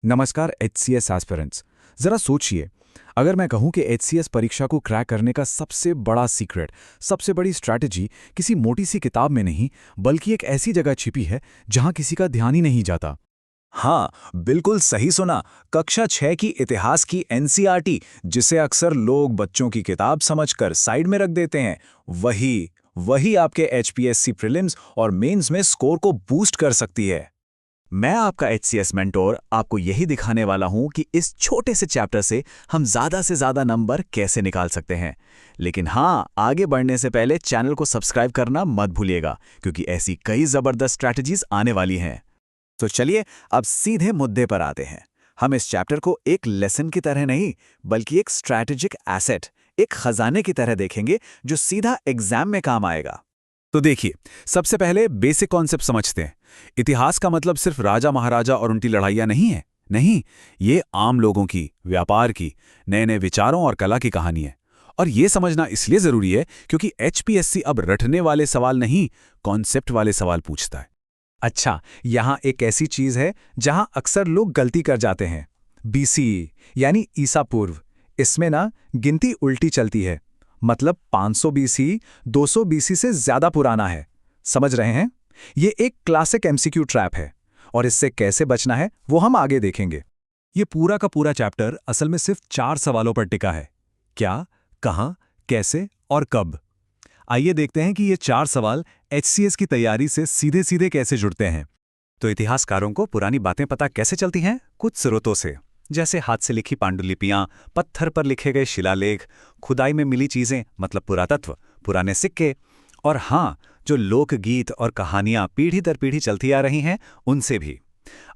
नमस्कार HCS aspirants. जरा सोचिए, अगर मैं कहूं कि एचसीएस परीक्षा को क्रैक करने का सबसे बड़ा सीक्रेट, सबसे बड़ी स्ट्रैटेजी किसी मोटी सी किताब में नहीं, बल्कि एक ऐसी जगह छिपी है जहां किसी का ध्यान ही नहीं जाता। हाँ, बिल्कुल सही सुना। कक्षा 6 की इतिहास की एनसीईआरटी, जिसे अक्सर लोग बच्चों की किताब समझकर साइड में रख देते हैं, वही वही आपके एचपीएससी प्रीलिम्स और मेंस में स्कोर को बूस्ट कर सकती है। मैं आपका एचसीएस मेंटोर आपको यही दिखाने वाला हूं कि इस छोटे से चैप्टर से हम ज़्यादा से ज़्यादा नंबर कैसे निकाल सकते हैं। लेकिन हाँ, आगे बढ़ने से पहले चैनल को सब्सक्राइब करना मत भूलिएगा, क्योंकि ऐसी कई ज़बरदस्त स्ट्रैटेजीज आने वाली हैं। तो चलिए अब सीधे मुद्दे पर आते हैं। हम इस चैप्टर को एक लेसन की तरह नहीं, बल्कि एक स्ट्रैटेजिक एसेट, एक खजाने की तरह देखेंगे जो सीधा एग्जाम में काम आएगा। तो देखिए, सबसे पहले बेसिक कॉन्सेप्ट समझते हैं। इतिहास का मतलब सिर्फ राजा महाराजा और उनकी लड़ाइयाँ नहीं है। नहीं, ये आम लोगों की, व्यापार की, नए नए विचारों और कला की कहानी है। और ये समझना इसलिए ज़रूरी है क्योंकि एचपीएससी अब रटने वाले सवाल नहीं, कॉन्सेप्ट वाले सवाल पूछता है। अच्छा, यहाँ एक ऐसी चीज है जहाँ अक्सर लोग गलती कर जाते हैं। बीसी यानी ईसा पूर्व, इसमें ना गिनती उल्टी चलती है। मतलब 500 बीसी 200 बीसी से ज्यादा पुराना है। समझ रहे हैं? ये एक क्लासिक एमसीक्यू ट्रैप है, और इससे कैसे बचना है वो हम आगे देखेंगे। ये पूरा का पूरा चैप्टर असल में सिर्फ 4 सवालों पर टिका है। क्या, कहाँ, कैसे और कब। आइए देखते हैं कि ये 4 सवाल एचसीएस की तैयारी से सीधे सीधे कैसे जुड़ते हैं। तो इतिहासकारों को पुरानी बातें पता कैसे चलती हैं? कुछ स्रोतों से, जैसे हाथ से लिखी पांडुलिपियां, पत्थर पर लिखे गए शिलालेख, खुदाई में मिली चीजें मतलब पुरातत्व, पुराने सिक्के, और हाँ, जो लोकगीत और कहानियां पीढ़ी दर पीढ़ी चलती आ रही हैं, उनसे भी।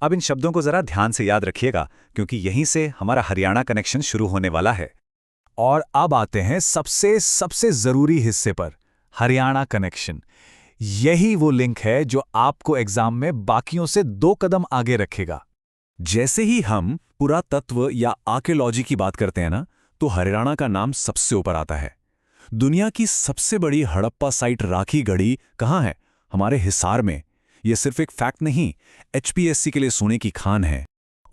अब इन शब्दों को जरा ध्यान से याद रखिएगा, क्योंकि यहीं से हमारा हरियाणा कनेक्शन शुरू होने वाला है। और अब आते हैं सबसे सबसे जरूरी हिस्से पर, हरियाणा कनेक्शन। यही वो लिंक है जो आपको एग्जाम में बाकियों से 2 कदम आगे रखेगा। जैसे ही हम पुरातत्व या आर्कियोलॉजी की बात करते हैं ना, तो हरियाणा का नाम सबसे ऊपर आता है। दुनिया की सबसे बड़ी हड़प्पा साइट राखी गढ़ी कहाँ है? हमारे हिसार में। यह सिर्फ एक फैक्ट नहीं, एचपीएससी के लिए सोने की खान है।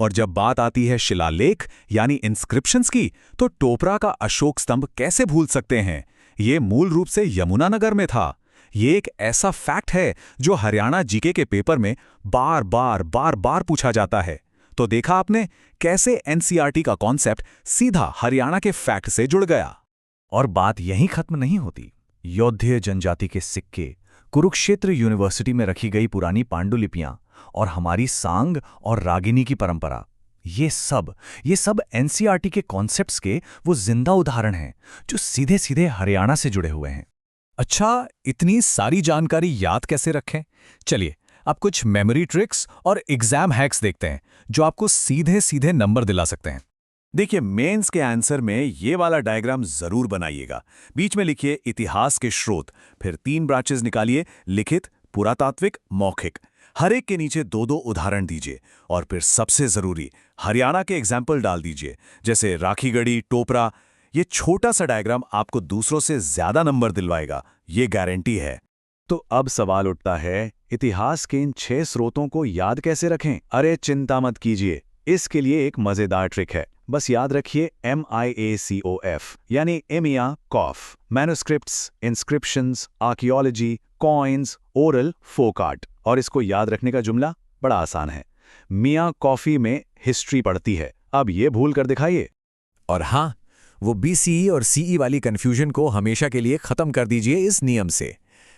और जब बात आती है शिलालेख यानी इंस्क्रिप्शंस की, तो टोपरा का अशोक स्तंभ कैसे भूल सकते हैं? ये मूल रूप से यमुनानगर में था। ये एक ऐसा फैक्ट है जो हरियाणा जीके के पेपर में बार बार पूछा जाता है। तो देखा आपने कैसे एनसीईआरटी का कॉन्सेप्ट सीधा हरियाणा के फैक्ट से जुड़ गया। और बात यहीं खत्म नहीं होती। यौध्य जनजाति के सिक्के, कुरुक्षेत्र यूनिवर्सिटी में रखी गई पुरानी पांडुलिपियां, और हमारी सांग और रागिनी की परंपरा, ये सब एनसीईआरटी के कॉन्सेप्ट्स के वो जिंदा उदाहरण हैं जो सीधे सीधे हरियाणा से जुड़े हुए हैं। अच्छा, इतनी सारी जानकारी याद कैसे रखें? चलिए अब कुछ मेमोरी ट्रिक्स और एग्जाम हैक्स देखते हैं जो आपको सीधे सीधे नंबर दिला सकते हैं। देखिए, मेंस के आंसर में ये वाला डायग्राम जरूर बनाइएगा। बीच में लिखिए इतिहास के स्रोत, फिर 3 ब्रांचेस निकालिए, लिखित, पुरातात्विक, मौखिक। हर एक के नीचे 2-2 उदाहरण दीजिए, और फिर सबसे जरूरी हरियाणा के एग्जाम्पल डाल दीजिए, जैसे राखीगढ़ी, टोपरा। ये छोटा सा डायग्राम आपको दूसरों से ज्यादा नंबर दिलवाएगा, ये गारंटी है। तो अब सवाल उठता है, इतिहास के इन 6 स्रोतों को याद कैसे रखें? अरे चिंता मत कीजिए, इसके लिए एक मजेदार ट्रिक है। बस याद रखिए MIACOF, यानी एमिया कॉफ। Manuscripts, inscriptions, archaeology, coins, oral, folk art. और इसको याद रखने का जुमला बड़ा आसान है, मियाँ कॉफी में हिस्ट्री पढ़ती है। अब ये भूल कर दिखाइए। और हाँ, वो बीसीई और सीई वाली कंफ्यूजन को हमेशा के लिए खत्म कर दीजिए इस नियम से।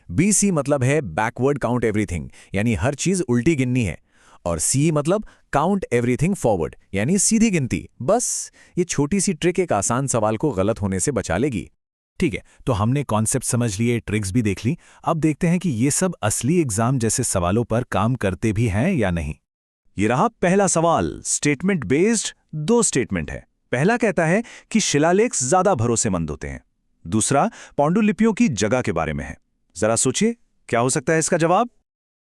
बीसी मतलब है बैकवर्ड काउंट एवरीथिंग, यानी हर चीज उल्टी गिननी है। और सी मतलब काउंट एवरीथिंग फॉरवर्ड, यानी सीधी गिनती। बस ये छोटी सी ट्रिक एक आसान सवाल को गलत होने से बचा लेगी। ठीक है, तो हमने कॉन्सेप्ट समझ लिए, ट्रिक्स भी देख ली। अब देखते हैं कि ये सब असली एग्जाम जैसे सवालों पर काम करते भी हैं या नहीं। ये रहा पहला सवाल। स्टेटमेंट बेस्ड 2 स्टेटमेंट है। पहला कहता है कि शिलालेख ज्यादा भरोसेमंद होते हैं। दूसरा पांडुलिपियों की जगह के बारे में है। जरा सोचिए, क्या हो सकता है इसका जवाब?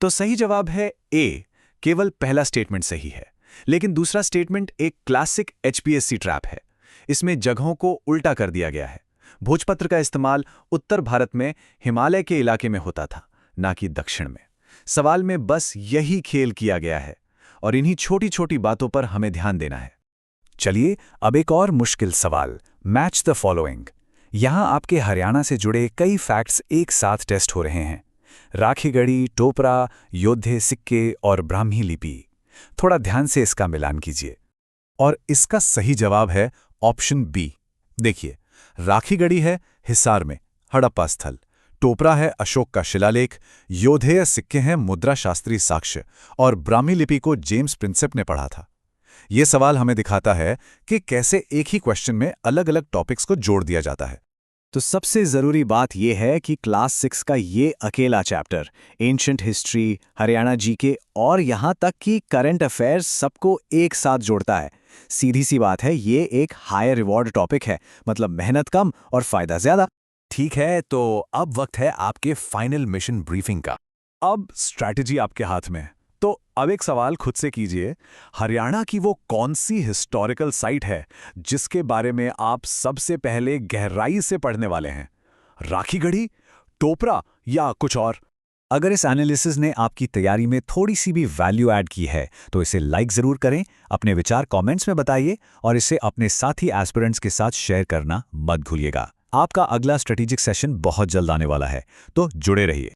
तो सही जवाब है ए। केवल पहला स्टेटमेंट सही है, लेकिन दूसरा स्टेटमेंट एक क्लासिक एचपीएससी ट्रैप है। इसमें जगहों को उल्टा कर दिया गया है। भोजपत्र का इस्तेमाल उत्तर भारत में हिमालय के इलाके में होता था, ना कि दक्षिण में। सवाल में बस यही खेल किया गया है। और इन्हीं छोटी छोटी बातों पर हमें ध्यान देना है। चलिए अब एक और मुश्किल सवाल, मैच द फॉलोइंग। यहां आपके हरियाणा से जुड़े कई फैक्ट्स एक साथ टेस्ट हो रहे हैं। राखीगढ़ी, टोपरा, योद्धे सिक्के और ब्राह्मी लिपि। थोड़ा ध्यान से इसका मिलान कीजिए। और इसका सही जवाब है ऑप्शन बी। देखिए, राखीगढ़ी है हिसार में, हड़प्पा स्थल। टोपरा है अशोक का शिलालेख। योधेय सिक्के हैं मुद्रा शास्त्री साक्ष्य। और ब्राह्मी लिपि को जेम्स प्रिंसेप ने पढ़ा था। ये सवाल हमें दिखाता है कि कैसे एक ही क्वेश्चन में अलग अलग टॉपिक्स को जोड़ दिया जाता है। तो सबसे ज़रूरी बात यह है कि क्लास 6 का ये अकेला chapter ancient history, Haryana GK और यहाँ तक कि करंट अफेयर्स सबको एक साथ जोड़ता है। सीधी सी बात है, ये एक हाई रिवॉर्ड टॉपिक है, मतलब मेहनत कम और फायदा ज़्यादा। ठीक है, तो अब वक्त है आपके फाइनल मिशन ब्रीफिंग का। अब स्ट्रैटेजी आपके हाथ में है। तो अब एक सवाल खुद से कीजिए, हरियाणा की वो कौन सी हिस्टोरिकल साइट है जिसके बारे में आप सबसे पहले गहराई से पढ़ने वाले हैं? राखीगढ़ी, टोपरा या कुछ और? अगर इस एनालिसिस ने आपकी तैयारी में थोड़ी सी भी वैल्यू ऐड की है तो इसे लाइक ज़रूर करें, अपने विचार कमेंट्स में बताइए और इसे अपने साथी एस्पिरेंट्स के साथ शेयर करना मत भूलिएगा। आपका अगला स्ट्रेटेजिक सेशन बहुत जल्द आने वाला है, तो जुड़े रहिए।